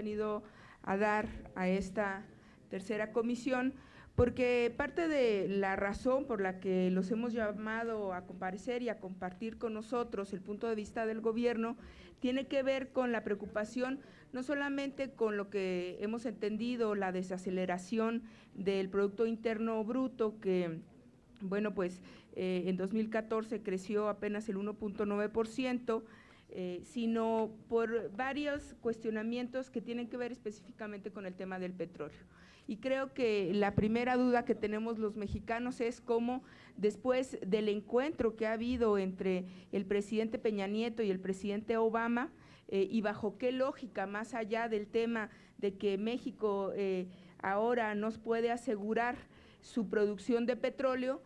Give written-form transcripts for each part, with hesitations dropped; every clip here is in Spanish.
venido a dar a esta tercera comisión, porque parte de la razón por la que los hemos llamado a comparecer y a compartir con nosotros el punto de vista del gobierno tiene que ver con la preocupación no solamente con lo que hemos entendido, la desaceleración del Producto Interno Bruto, que bueno, pues en 2014 creció apenas el 1.9%, sino por varios cuestionamientos que tienen que ver específicamente con el tema del petróleo. Y creo que la primera duda que tenemos los mexicanos es cómo después del encuentro que ha habido entre el presidente Peña Nieto y el presidente Obama, y bajo qué lógica, más allá del tema de que México ahora nos puede asegurar su producción de petróleo,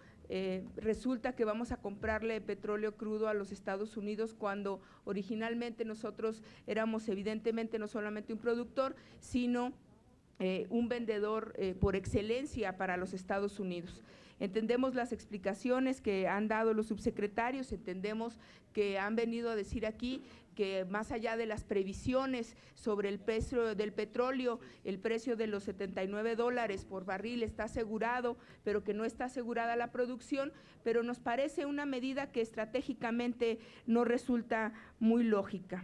resulta que vamos a comprarle petróleo crudo a los Estados Unidos cuando originalmente nosotros éramos evidentemente no solamente un productor, sino un vendedor por excelencia para los Estados Unidos. Entendemos las explicaciones que han dado los subsecretarios, entendemos que han venido a decir aquí que más allá de las previsiones sobre el precio del petróleo, el precio de los $79 por barril está asegurado, pero que no está asegurada la producción, pero nos parece una medida que estratégicamente no resulta muy lógica.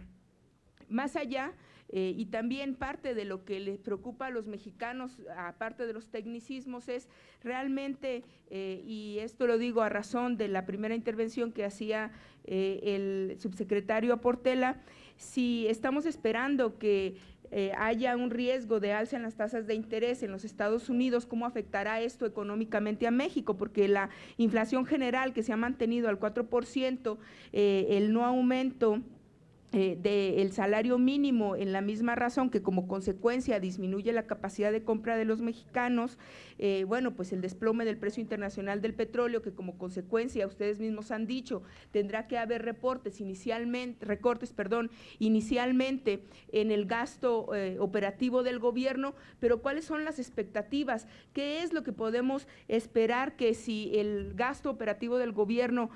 Más allá, y también parte de lo que les preocupa a los mexicanos, aparte de los tecnicismos, es realmente, y esto lo digo a razón de la primera intervención que hacía el subsecretario Portela, si estamos esperando que haya un riesgo de alza en las tasas de interés en los Estados Unidos, ¿cómo afectará esto económicamente a México? Porque la inflación general que se ha mantenido al 4%, el no aumento del salario mínimo en la misma razón que como consecuencia disminuye la capacidad de compra de los mexicanos, bueno, pues el desplome del precio internacional del petróleo que como consecuencia, ustedes mismos han dicho, tendrá que haber recortes inicialmente en el gasto operativo del gobierno, pero ¿cuáles son las expectativas? ¿Qué es lo que podemos esperar que si el gasto operativo del gobierno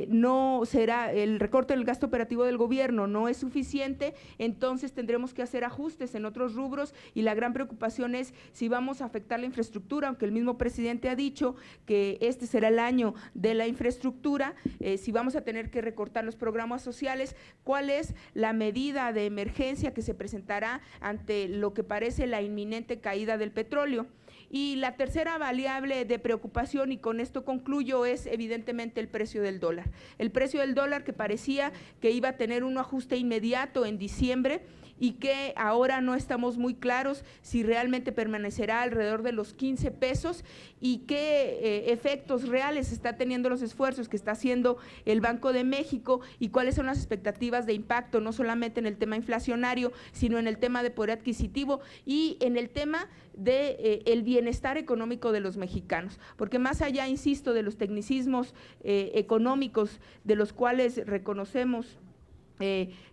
no será, el recorte del gasto operativo del gobierno no es suficiente, entonces tendremos que hacer ajustes en otros rubros y la gran preocupación es si vamos a afectar la infraestructura, aunque el mismo presidente ha dicho que este será el año de la infraestructura, si vamos a tener que recortar los programas sociales, cuál es la medida de emergencia que se presentará ante lo que parece la inminente caída del petróleo. Y la tercera variable de preocupación, y con esto concluyo, es evidentemente el precio del dólar. El precio del dólar que parecía que iba a tener un ajuste inmediato en diciembre y que ahora no estamos muy claros si realmente permanecerá alrededor de los 15 pesos y qué efectos reales está teniendo los esfuerzos que está haciendo el Banco de México y cuáles son las expectativas de impacto, no solamente en el tema inflacionario, sino en el tema de poder adquisitivo y en el tema de el bienestar económico de los mexicanos, porque más allá, insisto, de los tecnicismos económicos de los cuales reconocemos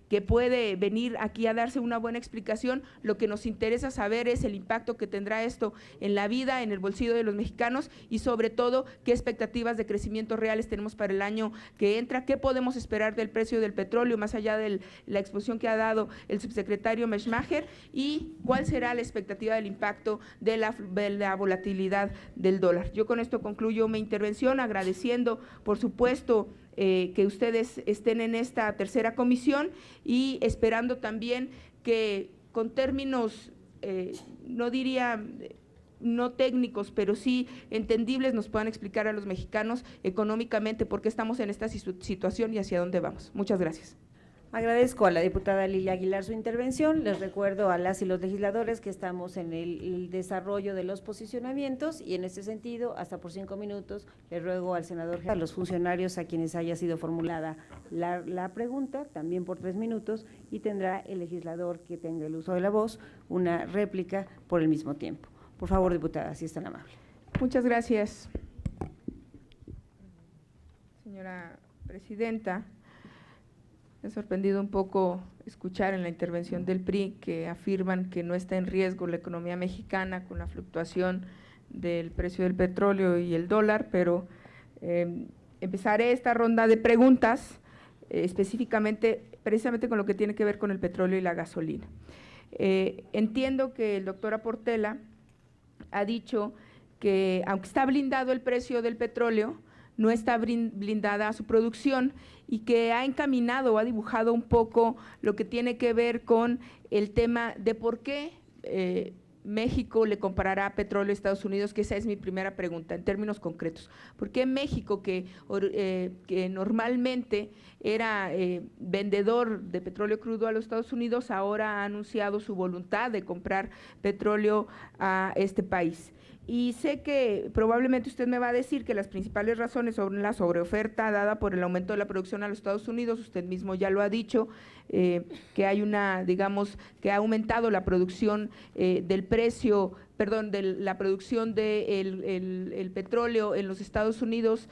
que puede venir aquí a darse una buena explicación, lo que nos interesa saber es el impacto que tendrá esto en la vida, en el bolsillo de los mexicanos y sobre todo qué expectativas de crecimiento reales tenemos para el año que entra, qué podemos esperar del precio del petróleo más allá de la exposición que ha dado el subsecretario Meshmacher y cuál será la expectativa del impacto de la volatilidad del dólar. Yo con esto concluyo mi intervención agradeciendo por supuesto que ustedes estén en esta tercera comisión y esperando también que con términos, no diría no técnicos, pero sí entendibles, nos puedan explicar a los mexicanos económicamente por qué estamos en esta situación y hacia dónde vamos. Muchas gracias. Agradezco a la diputada Lilia Aguilar su intervención. Les recuerdo a las y los legisladores que estamos en el desarrollo de los posicionamientos y en ese sentido, hasta por 5 minutos, le ruego al senador, a los funcionarios a quienes haya sido formulada la pregunta, también por 3 minutos, y tendrá el legislador que tenga el uso de la voz una réplica por el mismo tiempo. Por favor, diputada, si es tan amable. Muchas gracias, señora presidenta. Me ha sorprendido un poco escuchar en la intervención del PRI que afirman que no está en riesgo la economía mexicana con la fluctuación del precio del petróleo y el dólar, pero empezaré esta ronda de preguntas específicamente, precisamente con lo que tiene que ver con el petróleo y la gasolina. Entiendo que el doctor Portela ha dicho que aunque está blindado el precio del petróleo, no está blindada su producción y que ha encaminado o ha dibujado un poco lo que tiene que ver con el tema de por qué México le comprará petróleo a Estados Unidos, que esa es mi primera pregunta, en términos concretos. ¿Por qué México, que normalmente era vendedor de petróleo crudo a los Estados Unidos, ahora ha anunciado su voluntad de comprar petróleo a este país? Y sé que probablemente usted me va a decir que las principales razones son la sobreoferta dada por el aumento de la producción a los Estados Unidos, usted mismo ya lo ha dicho, que hay digamos, que ha aumentado la producción del precio, perdón, de la producción del petróleo en los Estados Unidos.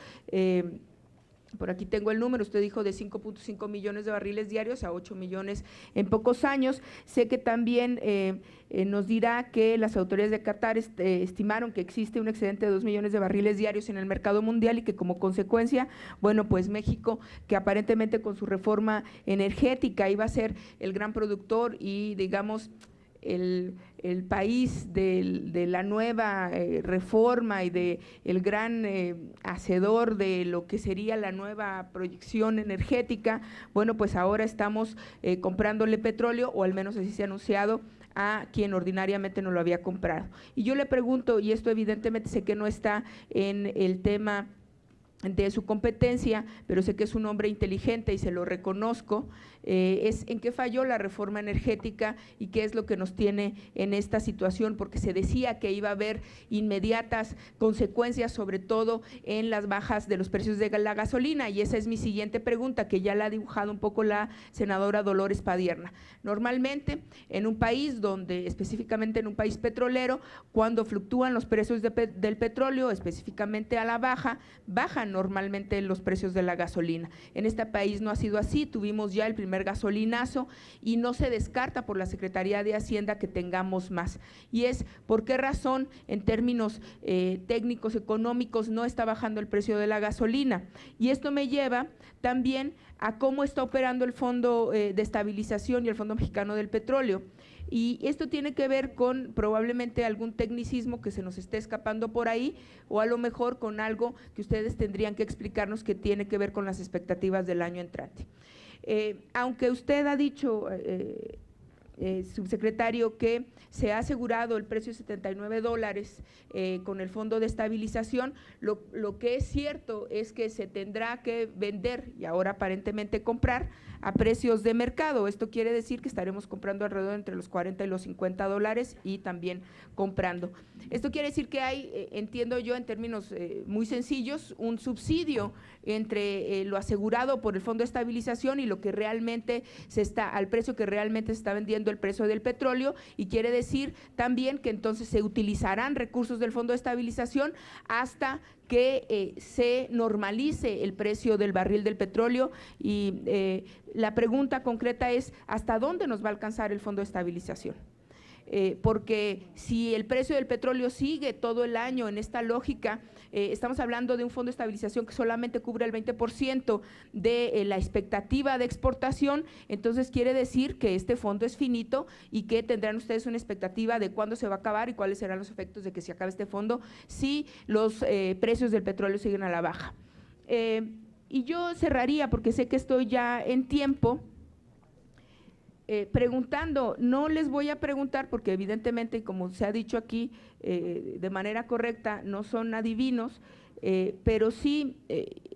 Por aquí tengo el número, usted dijo de 5.5 millones de barriles diarios a 8 millones en pocos años. Sé que también nos dirá que las autoridades de Qatar estimaron que existe un excedente de 2 millones de barriles diarios en el mercado mundial y que como consecuencia, bueno, pues México, que aparentemente con su reforma energética iba a ser el gran productor y digamos el país de la nueva reforma y de el gran hacedor de lo que sería la nueva proyección energética, bueno, pues ahora estamos comprándole petróleo, o al menos así se ha anunciado, a quien ordinariamente no lo había comprado. Y yo le pregunto, y esto evidentemente sé que no está en el tema de su competencia, pero sé que es un hombre inteligente y se lo reconozco, es en qué falló la reforma energética y qué es lo que nos tiene en esta situación, porque se decía que iba a haber inmediatas consecuencias, sobre todo en las bajas de los precios de la gasolina, y esa es mi siguiente pregunta, que ya la ha dibujado un poco la senadora Dolores Padierna. Normalmente, en un país donde, específicamente en un país petrolero, cuando fluctúan los precios del petróleo, específicamente a la baja, bajan normalmente los precios de la gasolina. En este país no ha sido así, tuvimos ya el primer gasolinazo y no se descarta por la Secretaría de Hacienda que tengamos más. Y es por qué razón, en términos técnicos, económicos, no está bajando el precio de la gasolina. Y esto me lleva también a cómo está operando el Fondo de Estabilización y el Fondo Mexicano del Petróleo. Y esto tiene que ver con probablemente algún tecnicismo que se nos esté escapando por ahí, o a lo mejor con algo que ustedes tendrían que explicarnos que tiene que ver con las expectativas del año entrante. Aunque usted ha dicho, subsecretario, que se ha asegurado el precio de $79 con el Fondo de Estabilización, lo que es cierto es que se tendrá que vender y ahora aparentemente comprar a precios de mercado. Esto quiere decir que estaremos comprando alrededor entre los $40 y los $50 y también comprando. Esto quiere decir que hay, entiendo yo en términos muy sencillos, un subsidio entre lo asegurado por el Fondo de Estabilización y lo que realmente al precio que realmente se está vendiendo el precio del petróleo, y quiere decir también que entonces se utilizarán recursos del Fondo de Estabilización hasta que se normalice el precio del barril del petróleo. Y la pregunta concreta es, ¿hasta dónde nos va a alcanzar el Fondo de Estabilización? Porque si el precio del petróleo sigue todo el año en esta lógica, estamos hablando de un fondo de estabilización que solamente cubre el 20% de la expectativa de exportación, entonces quiere decir que este fondo es finito y que tendrán ustedes una expectativa de cuándo se va a acabar y cuáles serán los efectos de que se acabe este fondo si los precios del petróleo siguen a la baja. Y yo cerraría, porque sé que estoy ya en tiempo, preguntando, no les voy a preguntar porque evidentemente, como se ha dicho aquí de manera correcta, no son adivinos, pero sí,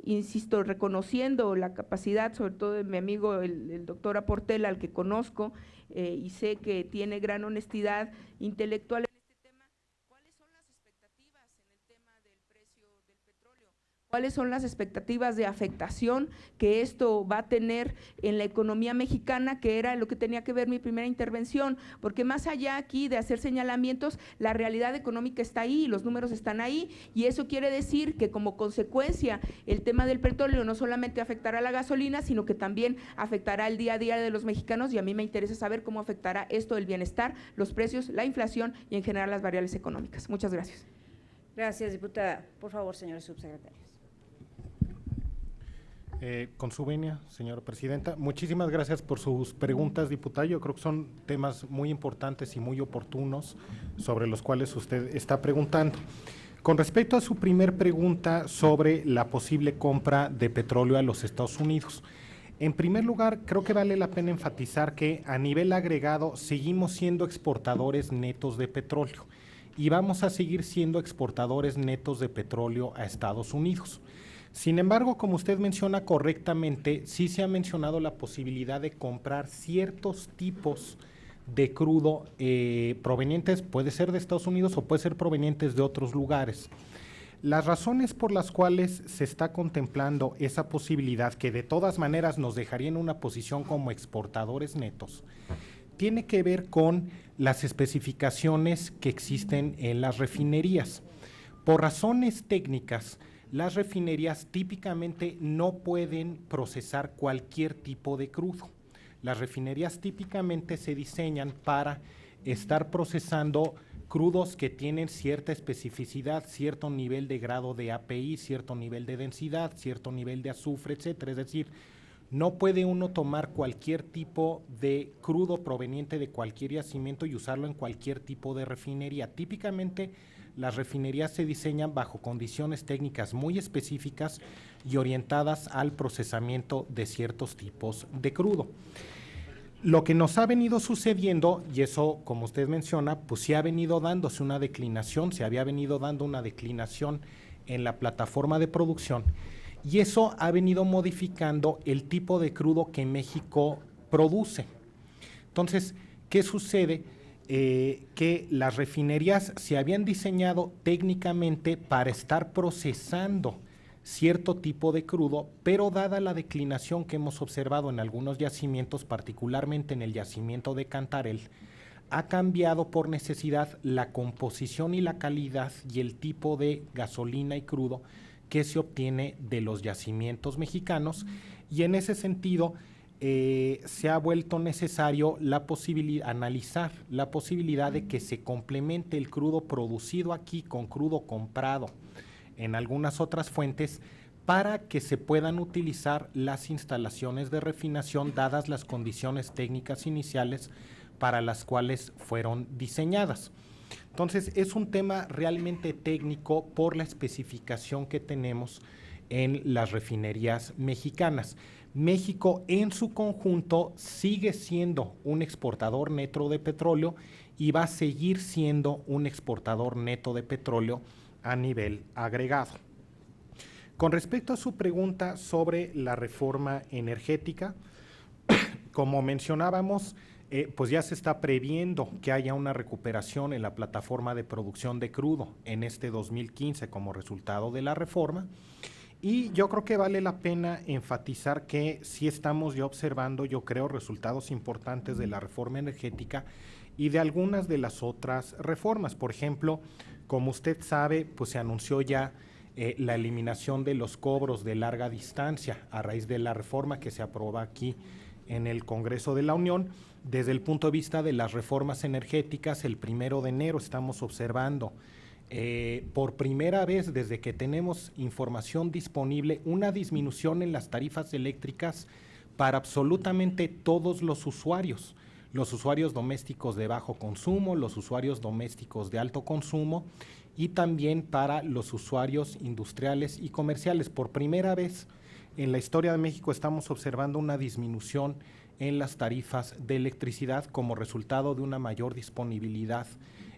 insisto, reconociendo la capacidad, sobre todo de mi amigo el doctor Portela, al que conozco y sé que tiene gran honestidad intelectual en este tema, ¿cuáles son las expectativas en el tema del precio del petróleo? ¿Cuáles son las expectativas de afectación que esto va a tener en la economía mexicana, que era lo que tenía que ver mi primera intervención? Porque más allá aquí de hacer señalamientos, la realidad económica está ahí, los números están ahí, y eso quiere decir que como consecuencia el tema del petróleo no solamente afectará a la gasolina, sino que también afectará el día a día de los mexicanos, y a mí me interesa saber cómo afectará esto el bienestar, los precios, la inflación y en general las variables económicas. Muchas gracias. Gracias, diputada. Por favor, señores subsecretarios. Con su venia, señora presidenta. Muchísimas gracias por sus preguntas, diputado. Yo creo que son temas muy importantes y muy oportunos sobre los cuales usted está preguntando. Con respecto a su primer pregunta sobre la posible compra de petróleo a los Estados Unidos, en primer lugar, creo que vale la pena enfatizar que a nivel agregado seguimos siendo exportadores netos de petróleo y vamos a seguir siendo exportadores netos de petróleo a Estados Unidos. Sin embargo, como usted menciona correctamente, sí se ha mencionado la posibilidad de comprar ciertos tipos de crudo provenientes, puede ser de Estados Unidos o puede ser provenientes de otros lugares. Las razones por las cuales se está contemplando esa posibilidad, que de todas maneras nos dejaría en una posición como exportadores netos, tiene que ver con las especificaciones que existen en las refinerías. Por razones técnicas, las refinerías típicamente no pueden procesar cualquier tipo de crudo. Las refinerías típicamente se diseñan para estar procesando crudos que tienen cierta especificidad, cierto nivel de grado de API, cierto nivel de densidad, cierto nivel de azufre, etcétera. Es decir, no puede uno tomar cualquier tipo de crudo proveniente de cualquier yacimiento y usarlo en cualquier tipo de refinería. Típicamente, las refinerías se diseñan bajo condiciones técnicas muy específicas y orientadas al procesamiento de ciertos tipos de crudo. Lo que nos ha venido sucediendo, y eso, como usted menciona, pues sí ha venido dándose una declinación, se había venido dando una declinación en la plataforma de producción, y eso ha venido modificando el tipo de crudo que México produce. Entonces, ¿qué sucede? Que las refinerías se habían diseñado técnicamente para estar procesando cierto tipo de crudo, pero dada la declinación que hemos observado en algunos yacimientos, particularmente en el yacimiento de Cantarell, ha cambiado por necesidad la composición y la calidad y el tipo de gasolina y crudo que se obtiene de los yacimientos mexicanos, y en ese sentido se ha vuelto necesario analizar la posibilidad de que se complemente el crudo producido aquí con crudo comprado en algunas otras fuentes para que se puedan utilizar las instalaciones de refinación dadas las condiciones técnicas iniciales para las cuales fueron diseñadas. Entonces, es un tema realmente técnico por la especificación que tenemos en las refinerías mexicanas. México en su conjunto sigue siendo un exportador neto de petróleo y va a seguir siendo un exportador neto de petróleo a nivel agregado. Con respecto a su pregunta sobre la reforma energética, como mencionábamos, pues ya se está previendo que haya una recuperación en la plataforma de producción de crudo en este 2015 como resultado de la reforma. Y yo creo que vale la pena enfatizar que sí estamos ya observando, yo creo, resultados importantes de la reforma energética y de algunas de las otras reformas. Por ejemplo, como usted sabe, pues se anunció ya la eliminación de los cobros de larga distancia a raíz de la reforma que se aprueba aquí en el Congreso de la Unión. Desde el punto de vista de las reformas energéticas, el 1 de enero estamos observando por primera vez desde que tenemos información disponible una disminución en las tarifas eléctricas para absolutamente todos los usuarios domésticos de bajo consumo, los usuarios domésticos de alto consumo y también para los usuarios industriales y comerciales. Por primera vez en la historia de México estamos observando una disminución en las tarifas de electricidad como resultado de una mayor disponibilidad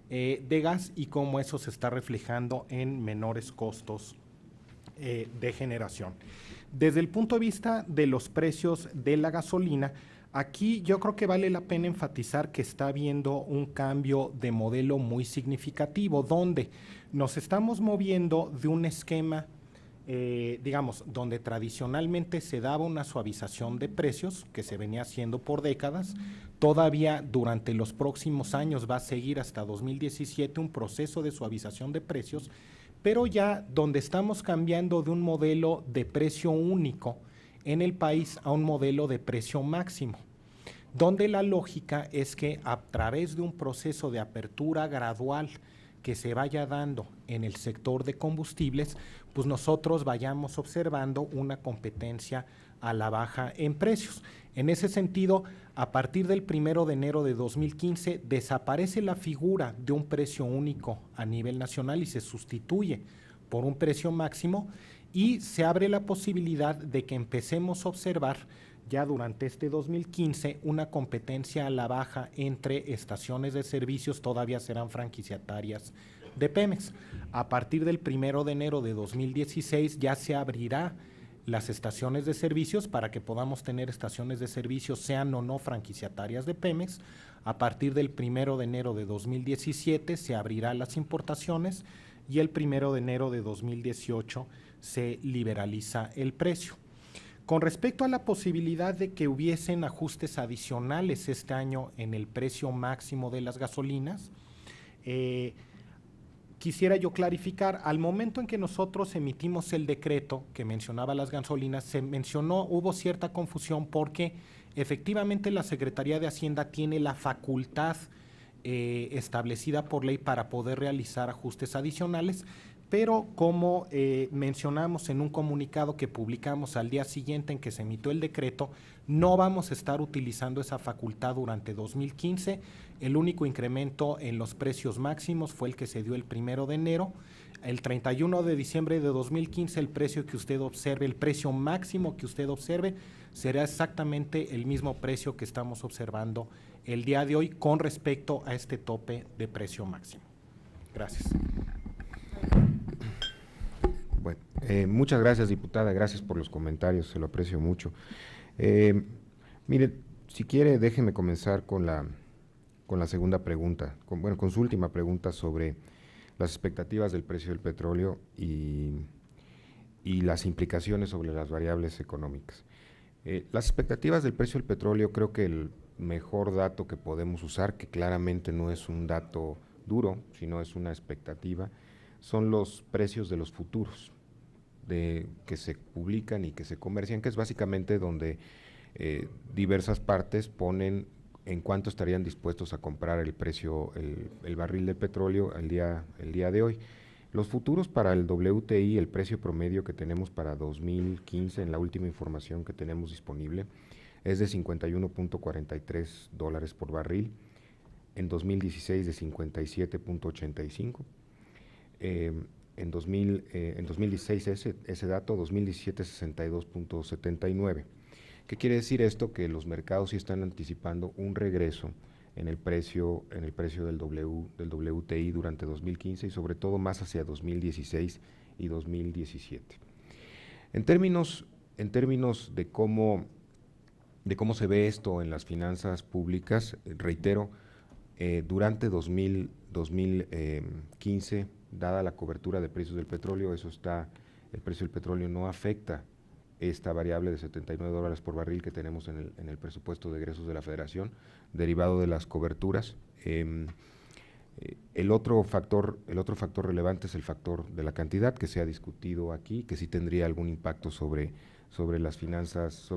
de gas y cómo eso se está reflejando en menores costos de generación. Desde el punto de vista de los precios de la gasolina, aquí yo creo que vale la pena enfatizar que está habiendo un cambio de modelo muy significativo, donde nos estamos moviendo de un esquema, digamos, donde tradicionalmente se daba una suavización de precios que se venía haciendo por décadas. Todavía durante los próximos años va a seguir hasta 2017 un proceso de suavización de precios, pero ya donde estamos cambiando de un modelo de precio único en el país a un modelo de precio máximo, donde la lógica es que a través de un proceso de apertura gradual que se vaya dando en el sector de combustibles, pues nosotros vayamos observando una competencia a la baja en precios. En ese sentido, a partir del 1 de enero de 2015 desaparece la figura de un precio único a nivel nacional y se sustituye por un precio máximo, y se abre la posibilidad de que empecemos a observar ya durante este 2015 una competencia a la baja entre estaciones de servicios, todavía serán franquiciatarias de Pemex. A partir del 1 de enero de 2016 ya se abrirá las estaciones de servicios para que podamos tener estaciones de servicios, sean o no franquiciatarias de Pemex. A partir del 1 de enero de 2017 se abrirá las importaciones y el 1 de enero de 2018 se liberaliza el precio. Con respecto a la posibilidad de que hubiesen ajustes adicionales este año en el precio máximo de las gasolinas, quisiera yo clarificar, al momento en que nosotros emitimos el decreto que mencionaba las gasolinas, hubo cierta confusión porque efectivamente la Secretaría de Hacienda tiene la facultad establecida por ley para poder realizar ajustes adicionales, pero como mencionamos en un comunicado que publicamos al día siguiente en que se emitió el decreto, no vamos a estar utilizando esa facultad durante 2015. El único incremento en los precios máximos fue el que se dio el 1 de enero. El 31 de diciembre de 2015 el precio que usted observe, el precio máximo que usted observe, será exactamente el mismo precio que estamos observando el día de hoy con respecto a este tope de precio máximo. Gracias. Bueno, muchas gracias, diputada, gracias por los comentarios, se lo aprecio mucho. Mire, si quiere, déjeme comenzar con la segunda pregunta, con su última pregunta sobre las expectativas del precio del petróleo y las implicaciones sobre las variables económicas. Las expectativas del precio del petróleo, creo que el mejor dato que podemos usar, que claramente no es un dato duro, sino es una expectativa, son los precios de los futuros que se publican y que se comercian, que es básicamente donde diversas partes ponen en cuánto estarían dispuestos a comprar el barril de petróleo el día de hoy. Los futuros para el WTI, el precio promedio que tenemos para 2015, en la última información que tenemos disponible, es de $51.43 por barril, en 2016 de 57.85. En 2016 ese dato, 2017 62.79. ¿Qué quiere decir esto? Que los mercados sí están anticipando un regreso en el precio del WTI durante 2015 y sobre todo más hacia 2016 y 2017. En términos de cómo se ve esto en las finanzas públicas, reitero, durante 2015, dada la cobertura de precios del petróleo, el precio del petróleo no afecta esta variable de $79 por barril que tenemos en el presupuesto de egresos de la Federación, derivado de las coberturas. El otro factor relevante es el factor de la cantidad, que se ha discutido aquí, que sí tendría algún impacto sobre las finanzas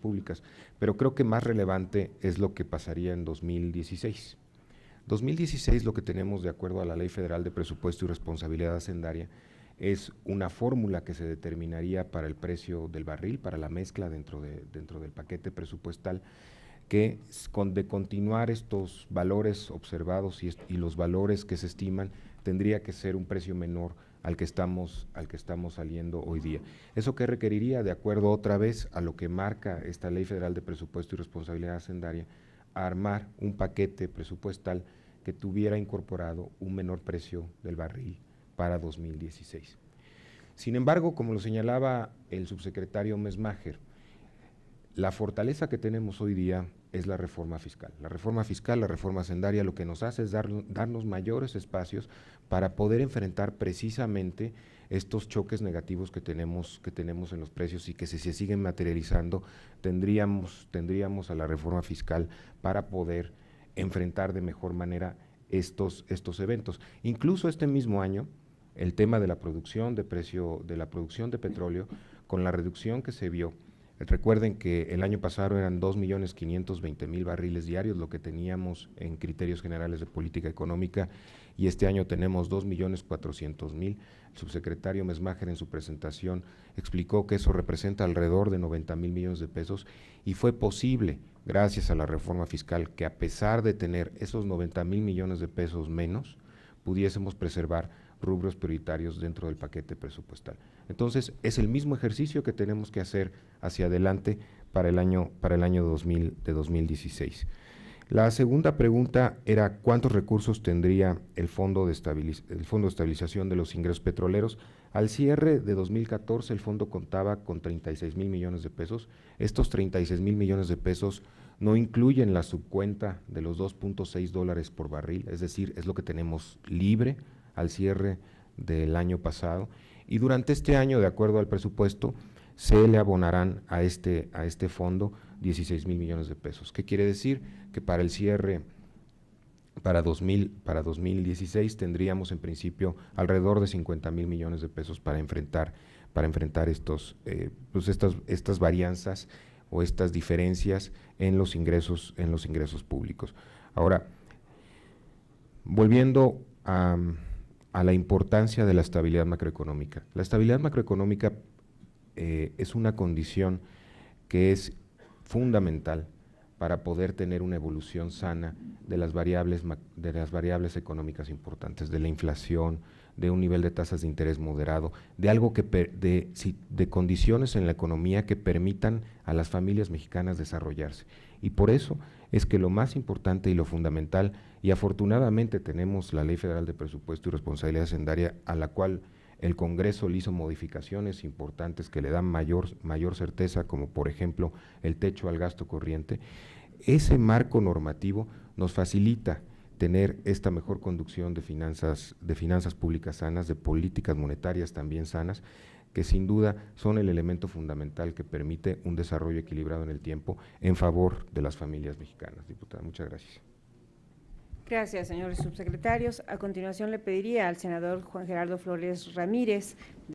públicas, pero creo que más relevante es lo que pasaría en 2016. 2016 lo que tenemos, de acuerdo a la Ley Federal de Presupuesto y Responsabilidad Hacendaria, es una fórmula que se determinaría para el precio del barril, para la mezcla dentro del paquete presupuestal, que de continuar estos valores observados y los valores que se estiman, tendría que ser un precio menor al que estamos saliendo hoy día. ¿Eso qué requeriría? De acuerdo otra vez a lo que marca esta Ley Federal de Presupuesto y Responsabilidad Hacendaria, a armar un paquete presupuestal que tuviera incorporado un menor precio del barril para 2016. Sin embargo, como lo señalaba el subsecretario Mesmacher, la fortaleza que tenemos hoy día es la reforma fiscal. La reforma hacendaria, lo que nos hace es darnos mayores espacios para poder enfrentar precisamente estos choques negativos que tenemos en los precios y que si se siguen materializando, tendríamos a la reforma fiscal para poder enfrentar de mejor manera estos eventos. Incluso este mismo año, el tema de la producción de petróleo, con la reducción que se vio Recuerden que el año pasado eran 2.520.000 barriles diarios lo que teníamos en criterios generales de política económica, y este año tenemos 2.400.000. El subsecretario Mesmacher en su presentación explicó que eso representa alrededor de 90.000 millones de pesos, y fue posible gracias a la reforma fiscal que, a pesar de tener esos 90.000 millones de pesos menos, pudiésemos preservar rubros prioritarios dentro del paquete presupuestal. Entonces, es el mismo ejercicio que tenemos que hacer hacia adelante para el año 2016. La segunda pregunta era ¿cuántos recursos tendría el Fondo de Estabilización de los Ingresos Petroleros? Al cierre de 2014 el fondo contaba con 36.000 millones de pesos. Estos 36.000 millones de pesos no incluyen la subcuenta de los $2.6 por barril, es decir, es lo que tenemos libre al cierre del año pasado, y durante este año, de acuerdo al presupuesto, se le abonarán a este fondo 16.000 millones de pesos. ¿Qué quiere decir? Que para el cierre, para 2016, tendríamos en principio alrededor de 50.000 millones de pesos para enfrentar estas varianzas o estas diferencias en los ingresos públicos. Ahora, volviendo a la importancia de la estabilidad macroeconómica. La estabilidad macroeconómica es una condición que es fundamental para poder tener una evolución sana de las variables económicas importantes, de la inflación, de un nivel de tasas de interés moderado, de condiciones en la economía que permitan a las familias mexicanas desarrollarse. Y por eso es que lo más importante y lo fundamental, y afortunadamente tenemos la Ley Federal de Presupuesto y Responsabilidad Hacendaria, a la cual el Congreso le hizo modificaciones importantes que le dan mayor certeza, como por ejemplo el techo al gasto corriente. Ese marco normativo nos facilita tener esta mejor conducción de finanzas públicas sanas, de políticas monetarias también sanas, que sin duda son el elemento fundamental que permite un desarrollo equilibrado en el tiempo en favor de las familias mexicanas. Diputada, muchas gracias. Gracias, señores subsecretarios. A continuación le pediría al senador Juan Gerardo Flores Ramírez